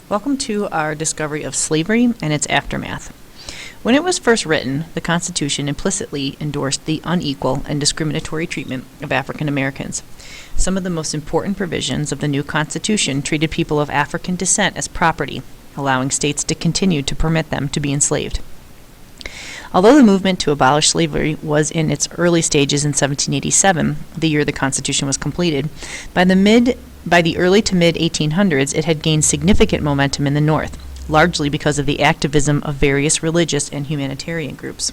Welcome to our discovery of slavery and its aftermath. When it was first written, the Constitution implicitly endorsed the unequal and discriminatory treatment of African Americans. Some of the most important provisions of the new Constitution treated people of African descent as property, allowing states to continue to permit them to be enslaved. Although the movement to abolish slavery was in its early stages in 1787, the year the Constitution was completed, by the early to mid 1800s it had gained significant momentum in the North, largely because of the activism of various religious and humanitarian groups.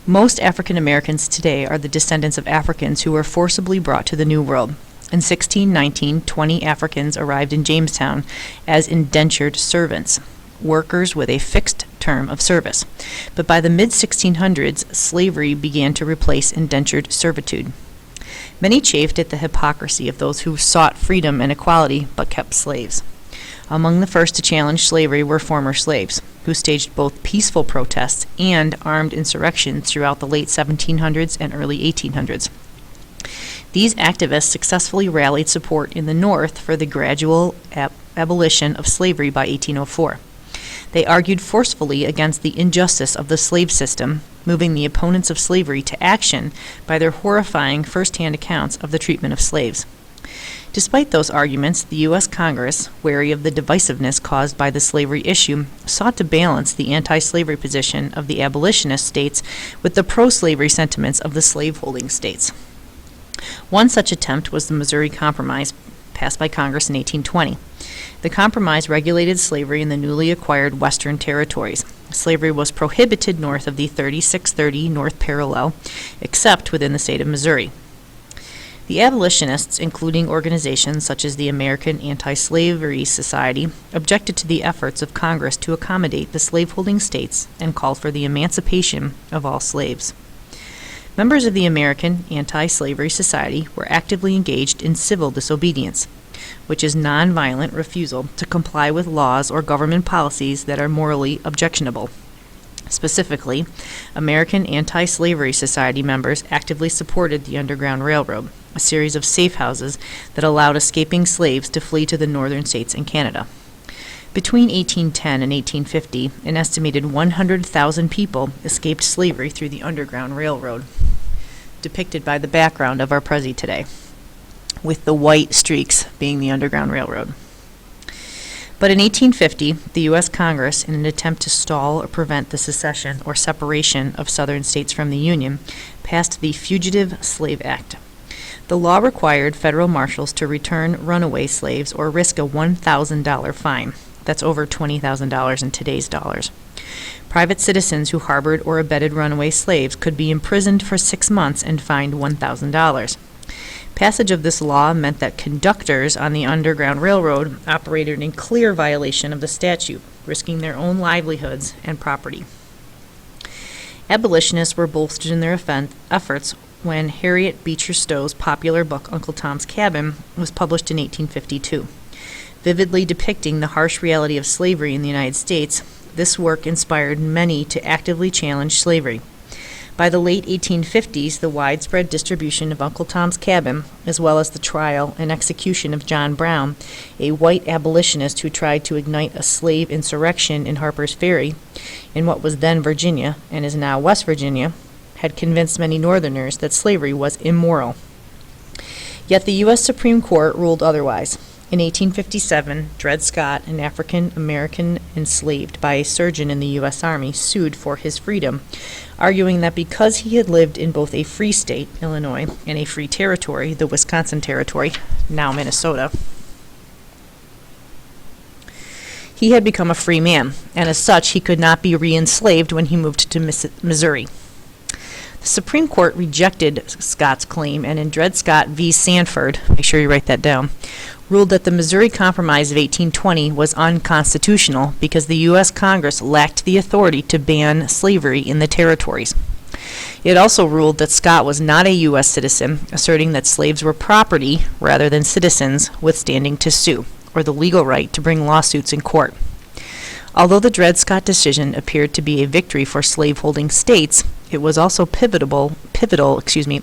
Most African Americans today are the descendants of Africans who were forcibly brought to the New World. In 1619, 20 Africans arrived in Jamestown as indentured servants, workers with a fixed term of service. But by the mid-1600s, slavery began to replace indentured servitude. Many chafed at the hypocrisy of those who sought freedom and equality but kept slaves. Among the first to challenge slavery were former slaves, who staged both peaceful protests and armed insurrections throughout the late 1700s and early 1800s. These activists successfully rallied support in the North for the gradual abolition of slavery by 1804. They argued forcefully against the injustice of the slave system, moving the opponents of slavery to action by their horrifying first-hand accounts of the treatment of slaves. Despite those arguments, the U.S. Congress, wary of the divisiveness caused by the slavery issue, sought to balance the anti-slavery position of the abolitionist states with the pro-slavery sentiments of the slaveholding states. One such attempt was the Missouri Compromise, passed by Congress in 1820. The compromise regulated slavery in the newly acquired Western territories. Slavery was prohibited north of the 3630 North Parallel, except within the state of Missouri. The abolitionists, including organizations such as the American Anti-Slavery Society, objected to the efforts of Congress to accommodate the slaveholding states and called for the emancipation of all slaves. Members of the American Anti-Slavery Society were actively engaged in civil disobedience, which is nonviolent refusal to comply with laws or government policies that are morally objectionable. Specifically, American Anti-Slavery Society members actively supported the Underground Railroad, a series of safe houses that allowed escaping slaves to flee to the northern states and Canada. Between 1810 and 1850, an estimated 100,000 people escaped slavery through the Underground Railroad, depicted by the background of our Prezi today, with the white streaks being the Underground Railroad. But in 1850, the U.S. Congress, in an attempt to stall or prevent the secession or separation of southern states from the Union, passed the Fugitive Slave Act. The law required federal marshals to return runaway slaves or risk a $1,000 fine. That's over $20,000 in today's dollars. Private citizens who harbored or abetted runaway slaves could be imprisoned for 6 months and fined $1,000. Passage of this law meant that conductors on the Underground Railroad operated in clear violation of the statute, risking their own livelihoods and property. Abolitionists were bolstered in their efforts when Harriet Beecher Stowe's popular book Uncle Tom's Cabin was published in 1852. Vividly depicting the harsh reality of slavery in the United States, this work inspired many to actively challenge slavery. By the late 1850s, the widespread distribution of Uncle Tom's Cabin, as well as the trial and execution of John Brown, a white abolitionist who tried to ignite a slave insurrection in Harper's Ferry, in what was then Virginia and is now West Virginia, had convinced many Northerners that slavery was immoral. Yet the U.S. Supreme Court ruled otherwise. In 1857, Dred Scott, an African American enslaved by a surgeon in the U.S. Army, sued for his freedom, arguing that because he had lived in both a free state, Illinois, and a free territory, the Wisconsin Territory, now Minnesota, he had become a free man, and as such he could not be re-enslaved when he moved to Missouri. The Supreme Court rejected Scott's claim, and in Dred Scott v. Sanford, make sure you write that down, ruled that the Missouri Compromise of 1820 was unconstitutional because the U.S. Congress lacked the authority to ban slavery in the territories. It also ruled that Scott was not a U.S. citizen, asserting that slaves were property rather than citizens with standing to sue, or the legal right to bring lawsuits in court. Although the Dred Scott decision appeared to be a victory for slaveholding states, It was also pivotal,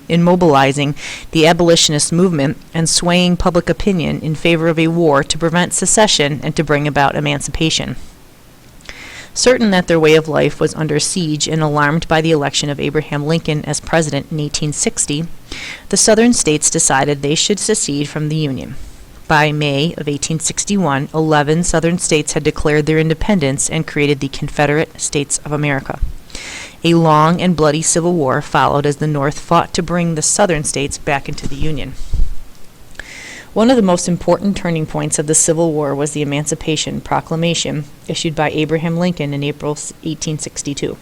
in mobilizing the abolitionist movement and swaying public opinion in favor of a war to prevent secession and to bring about emancipation. Certain that their way of life was under siege and alarmed by the election of Abraham Lincoln as president in 1860, the Southern states decided they should secede from the Union. By May of 1861, 11 Southern states had declared their independence and created the Confederate States of America. A long and bloody civil war followed as the North fought to bring the Southern states back into the Union. One of the most important turning points of the Civil War was the Emancipation Proclamation issued by Abraham Lincoln in April 1862.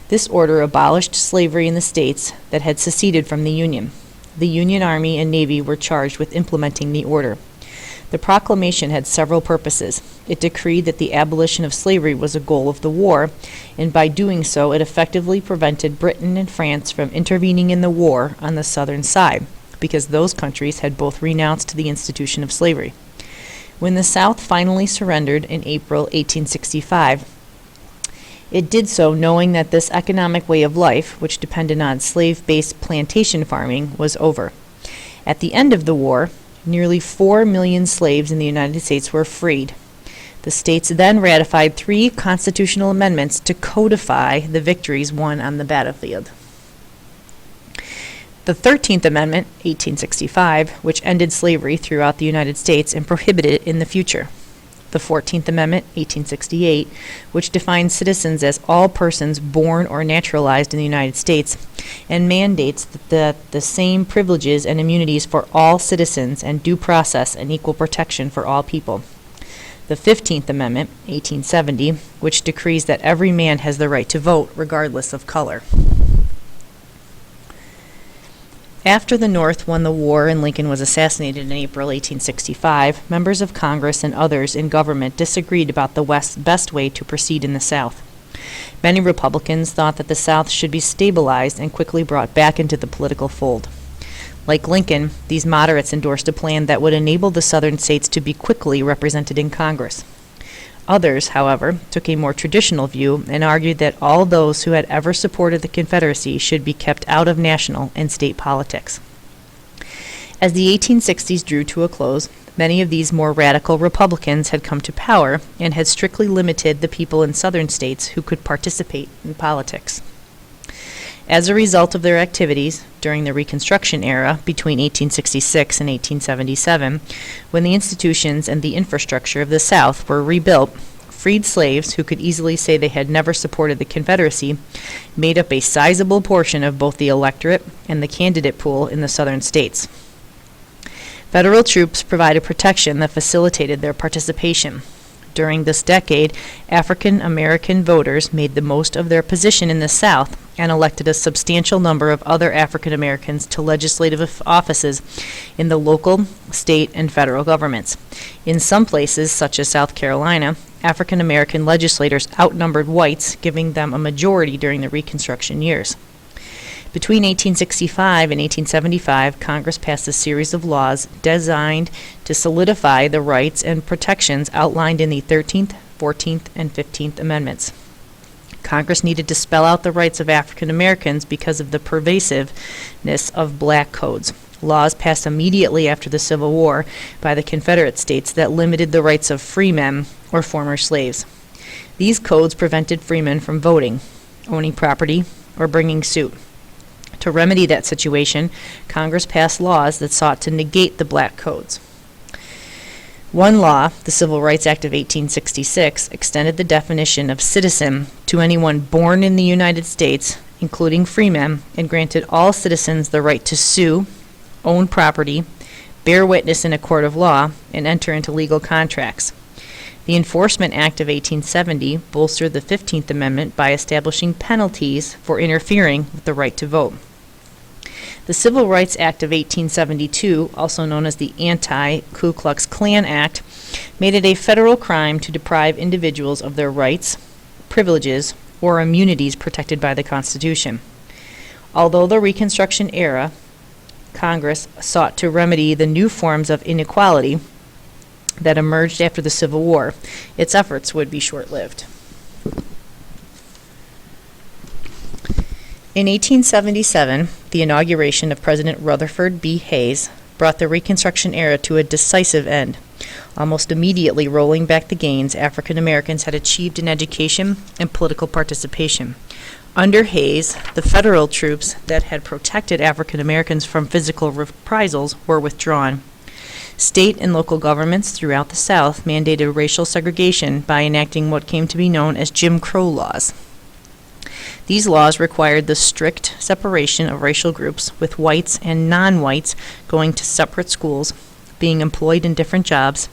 This order abolished slavery in the states that had seceded from the Union. The Union Army and Navy were charged with implementing the order. The proclamation had several purposes. It decreed that the abolition of slavery was a goal of the war, and by doing so it effectively prevented Britain and France from intervening in the war on the Southern side, because those countries had both renounced the institution of slavery. When the South finally surrendered in April 1865, it did so knowing that this economic way of life, which depended on slave-based plantation farming, was over. At the end of the war, nearly 4 million slaves in the United States were freed. The states then ratified 3 constitutional amendments to codify the victories won on the battlefield. The 13th Amendment, 1865, which ended slavery throughout the United States and prohibited it in the future. The 14th Amendment, 1868, which defined citizens as all persons born or naturalized in the United States and mandates that the same privileges and immunities for all citizens and due process and equal protection for all people. The 15th Amendment, 1870, which decrees that every man has the right to vote regardless of color. After the North won the war and Lincoln was assassinated in April 1865, members of Congress and others in government disagreed about the best way to proceed in the South. Many Republicans thought that the South should be stabilized and quickly brought back into the political fold. Like Lincoln, these moderates endorsed a plan that would enable the Southern states to be quickly represented in Congress. Others, however, took a more traditional view and argued that all those who had ever supported the Confederacy should be kept out of national and state politics. As the 1860s drew to a close, many of these more radical Republicans had come to power and had strictly limited the people in Southern states who could participate in politics. As a result of their activities during the Reconstruction era between 1866 and 1877, when the institutions and the infrastructure of the South were rebuilt, freed slaves who could easily say they had never supported the Confederacy made up a sizable portion of both the electorate and the candidate pool in the Southern states. Federal troops provided protection that facilitated their participation. During this decade, African American voters made the most of their position in the South and elected a substantial number of other African Americans to legislative offices in the local, state, and federal governments. In some places, such as South Carolina, African American legislators outnumbered whites, giving them a majority during the Reconstruction years. Between 1865 and 1875, Congress passed a series of laws designed to solidify the rights and protections outlined in the 13th, 14th, and 15th Amendments. Congress needed to spell out the rights of African Americans because of the pervasiveness of black codes. Laws passed immediately after the Civil War by the Confederate states that limited the rights of freemen or former slaves. These codes prevented freemen from voting, owning property, or bringing suit. To remedy that situation, Congress passed laws that sought to negate the black codes. One law, the Civil Rights Act of 1866, extended the definition of citizen to anyone born in the United States, including freemen, and granted all citizens the right to sue, own property, bear witness in a court of law, and enter into legal contracts. The Enforcement Act of 1870 bolstered the 15th Amendment by establishing penalties for interfering with the right to vote. The Civil Rights Act of 1872, also known as the Anti-Ku Klux Klan Act, made it a federal crime to deprive individuals of their rights, privileges, or immunities protected by the Constitution. Although the Reconstruction era, Congress sought to remedy the new forms of inequality that emerged after the Civil War, its efforts would be short-lived. In 1877, the inauguration of President Rutherford B. Hayes brought the Reconstruction era to a decisive end, almost immediately rolling back the gains African Americans had achieved in education and political participation. Under Hayes, the federal troops that had protected African Americans from physical reprisals were withdrawn. State and local governments throughout the South mandated racial segregation by enacting what came to be known as Jim Crow laws. These laws required the strict separation of racial groups, with whites and non-whites going to separate schools, being employed in different jobs,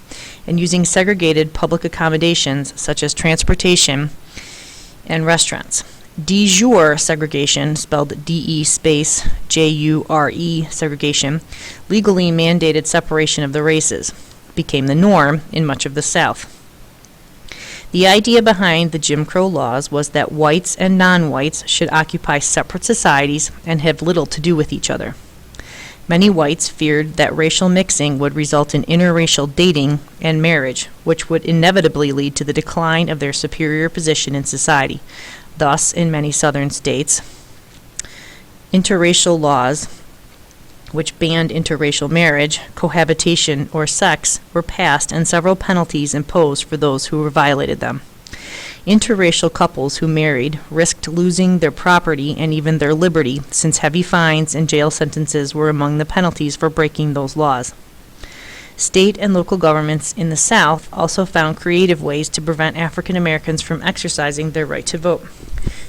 and using segregated public accommodations such as transportation and restaurants. De jure segregation, spelled D-E space J-U-R-E segregation, legally mandated separation of the races, became the norm in much of the South. The idea behind the Jim Crow laws was that whites and non-whites should occupy separate societies and have little to do with each other. Many whites feared that racial mixing would result in interracial dating and marriage, which would inevitably lead to the decline of their superior position in society. Thus, in many southern states, interracial laws, which banned interracial marriage, cohabitation, or sex, were passed and several penalties imposed for those who violated them. Interracial couples who married risked losing their property and even their liberty, since heavy fines and jail sentences were among the penalties for breaking those laws. State and local governments in the South also found creative ways to prevent African Americans from exercising their right to vote.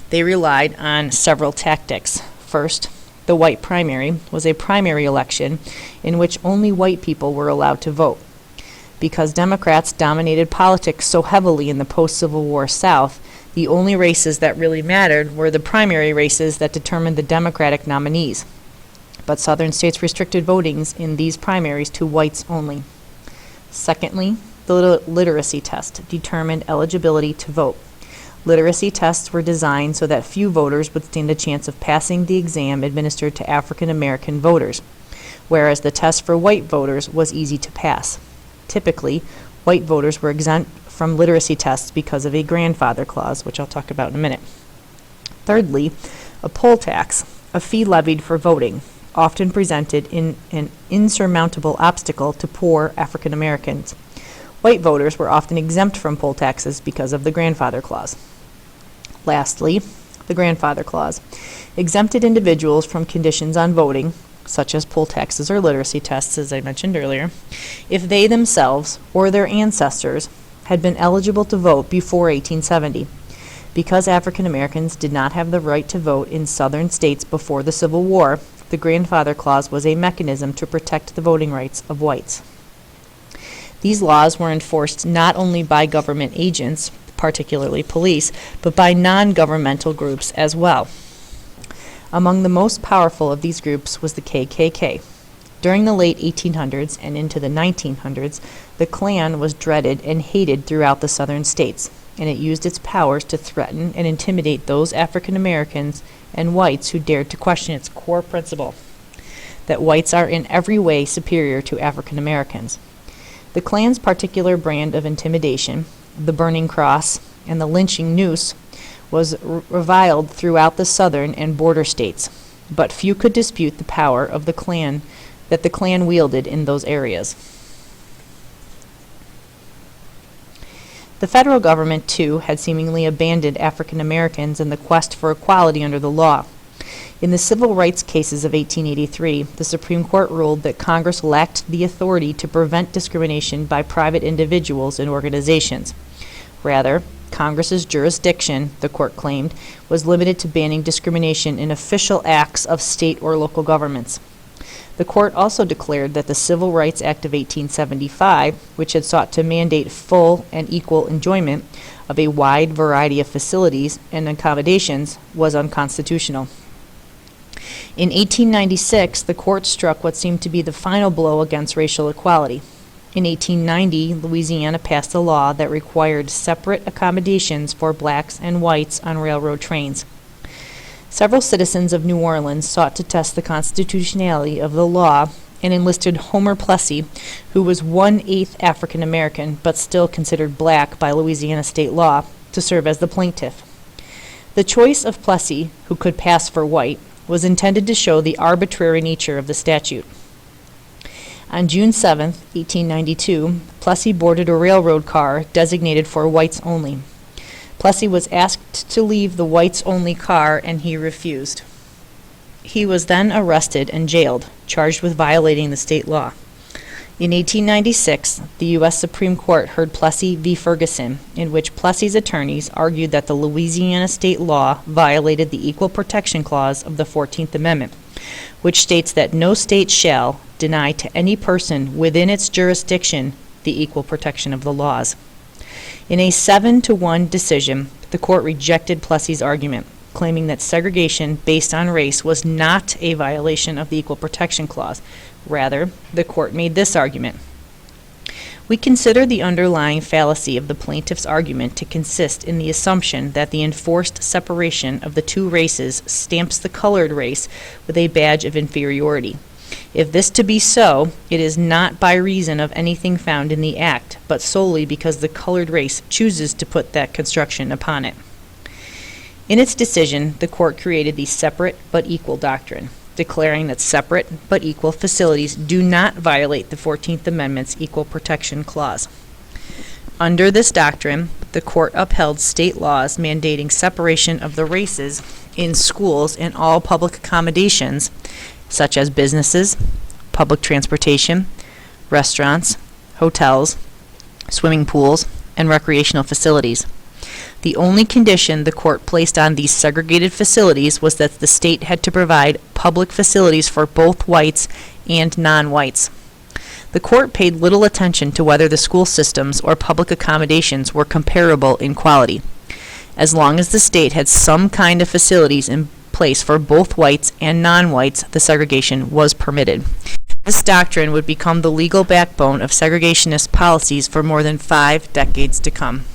They relied on several tactics. First, the white primary was a primary election in which only white people were allowed to vote. Because Democrats dominated politics so heavily in the post-Civil War South, the only races that really mattered were the primary races that determined the Democratic nominees. But Southern states restricted votings in these primaries to whites only. Secondly, the literacy test determined eligibility to vote. Literacy tests were designed so that few voters would stand a chance of passing the exam administered to African American voters, whereas the test for white voters was easy to pass. Typically, white voters were exempt from literacy tests because of a grandfather clause, which I'll talk about in a minute. Thirdly, a poll tax, a fee levied for voting, often presented in an insurmountable obstacle to poor African Americans. White voters were often exempt from poll taxes because of the grandfather clause. Lastly, the grandfather clause exempted individuals from conditions on voting, such as poll taxes or literacy tests, as I mentioned earlier, if they themselves or their ancestors had been eligible to vote before 1870. Because African Americans did not have the right to vote in southern states before the Civil War, the grandfather clause was a mechanism to protect the voting rights of whites. These laws were enforced not only by government agents, particularly police, but by non-governmental groups as well. Among the most powerful of these groups was the KKK. During the late 1800s and into the 1900s, the Klan was dreaded and hated throughout the southern states, and it used its powers to threaten and intimidate those African Americans and whites who dared to question its core principle, that whites are in every way superior to African Americans. The Klan's particular brand of intimidation, the burning cross and the lynching noose, was reviled throughout the southern and border states, but few could dispute the power of the Klan that the Klan wielded in those areas. The federal government, too, had seemingly abandoned African Americans in the quest for equality under the law. In the civil rights cases of 1883, the Supreme Court ruled that Congress lacked the authority to prevent discrimination by private individuals and organizations. Rather, Congress's jurisdiction, the court claimed, was limited to banning discrimination in official acts of state or local governments. The court also declared that the Civil Rights Act of 1875, which had sought to mandate full and equal enjoyment of a wide variety of facilities and accommodations, was unconstitutional. In 1896, the court struck what seemed to be the final blow against racial equality. In 1890, Louisiana passed a law that required separate accommodations for blacks and whites on railroad trains. Several citizens of New Orleans sought to test the constitutionality of the law and enlisted Homer Plessy, who was 1/8 African American but still considered black by Louisiana state law, to serve as the plaintiff. The choice of Plessy, who could pass for white, was intended to show the arbitrary nature of the statute. On June 7, 1892, Plessy boarded a railroad car designated for whites only. Plessy was asked to leave the whites-only car, and he refused. He was then arrested and jailed, charged with violating the state law. In 1896, the U.S. Supreme Court heard Plessy v. Ferguson, in which Plessy's attorneys argued that the Louisiana state law violated the Equal Protection Clause of the 14th Amendment, which states that no state shall deny to any person within its jurisdiction the equal protection of the laws. In a 7-1 decision, the court rejected Plessy's argument, claiming that segregation based on race was not a violation of the Equal Protection Clause. Rather, the court made this argument. We consider the underlying fallacy of the plaintiff's argument to consist in the assumption that the enforced separation of the two races stamps the colored race with a badge of inferiority. If this to be so, it is not by reason of anything found in the Act, but solely because the colored race chooses to put that construction upon it. In its decision, the court created the separate but equal doctrine, declaring that separate but equal facilities do not violate the 14th Amendment's Equal Protection Clause. Under this doctrine, the court upheld state laws mandating separation of the races in schools and all public accommodations, such as businesses, public transportation, restaurants, hotels, swimming pools, and recreational facilities. The only condition the court placed on these segregated facilities was that the state had to provide public facilities for both whites and non-whites. The court paid little attention to whether the school systems or public accommodations were comparable in quality. As long as the state had some kind of facilities in place for both whites and non-whites, the segregation was permitted. This doctrine would become the legal backbone of segregationist policies for more than 5 decades to come.